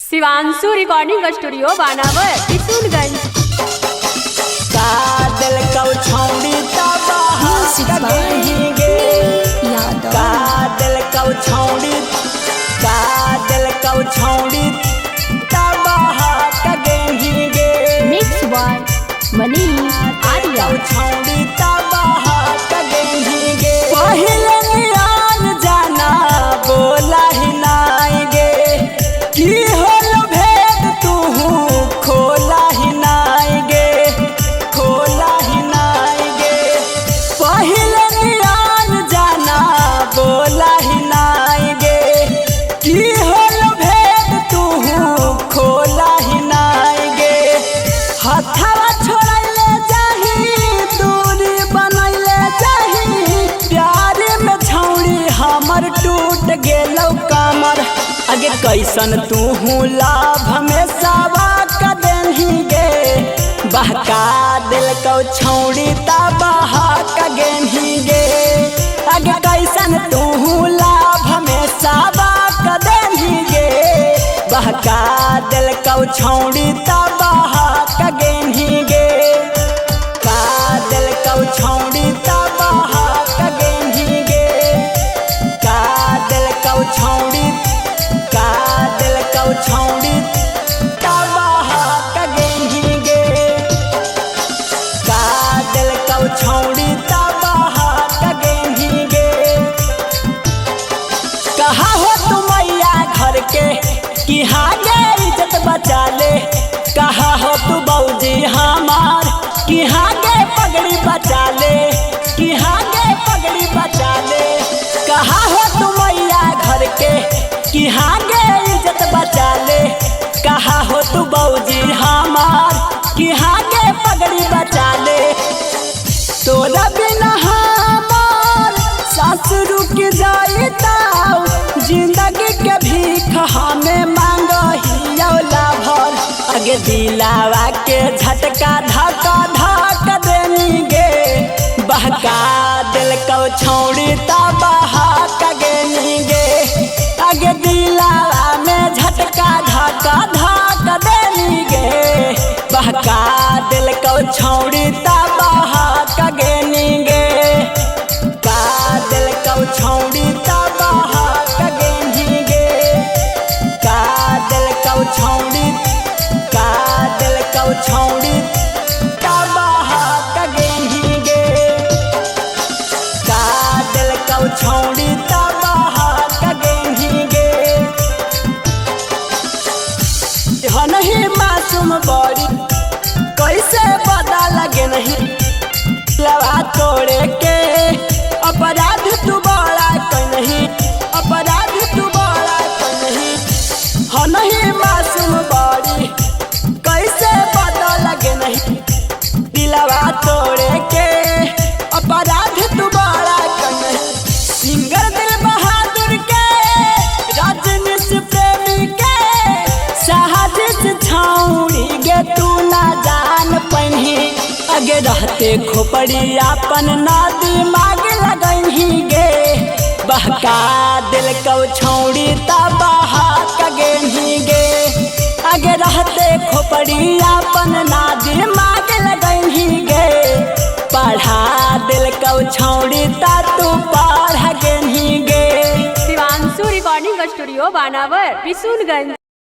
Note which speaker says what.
Speaker 1: Shivanshu recording studio बानावर किशुनगंज।
Speaker 2: कादल कौ छौड़ी कादल कौ छौड़ी
Speaker 1: मिक्स बाय मनी आर्या।
Speaker 2: छौड़ी पहले नियान जाना बोला ही नाई गे की होल भेद तू खोला ही नाई गे पहले नियान जाना बोला ही नाई गे की होल भेद तू खोला ही नाई गे हथवा छोड़ले जाही दूरी बनैले जाही प्यार में छौड़ी हमर टूट गेलौ कमर आगे कैसन तू लाभ में सावा कदही गे बहका दिल कौ छौड़ी बहा कगेही गे आगे कैसन तू लाभ में सावा कदही गे बहका दिल कौ छौड़ी बहा कगेही गे कादल कौ छौड़ी बहा कगेही गे कादल कौ छौड़ी बहा कगेही गे कादल कौ छौड़ी बहा कगेही गे कहा हो तुम मैया घर के कि गे इज्जत बचा ले कहा हो तू बौजी हमार कि गे पगड़ी बचा ले कि गे पगड़ी बचा ले कहा हो तू मैया घर के कि गे इज्जत बचा ले कहा हो तू बौजी हमार कि गे पगड़ी बचा ले तोरा बिना हमार सास रुक जाता जिंदगी के भीख हमें मांगहियौला भर आगे दिलावा के झटका धक्का धक देनी गे बहका दिल कौ छौड़ी बहा कगेनी गे आगे दिलावा में झटका धक्का धक देनी गे बहका दिल कौ छौड़ी बहा कगेनी गे कादल कौ छौड़ी बहा कगेनी गे कादल कौ छौड़ी बहा कगेनी गे कादल कौ छौड़ी बहा कगेनी गे नहीं मासूम बड़ी कैसे पता लगे नहीं लवा तोड़े के अपराध तू बड़ा कहीं अपराध तू बड़ा कहीं नहीं मासूम बड़ी कैसे पता लगे नहीं दिलवा तोड़े के अपराध तू बड़ा कहीं सिंगर दिल बहादुर के रजनीश प्रेमी के साजिश छौड़ी गे तू ना जान पही आगे रहते खोपड़ी अपन ना दिमाग लगही गे बहका दिल कौ छौड़ी बहा कगेही गे आगे रहते खोपड़ी अपन ना दिमाग लगही गे पढ़ा दिल कौ छौड़ी तू पढ़ गेही गे
Speaker 1: शिवांशु रिकॉर्डिंग स्टूडियो बानावर किशुनगंज।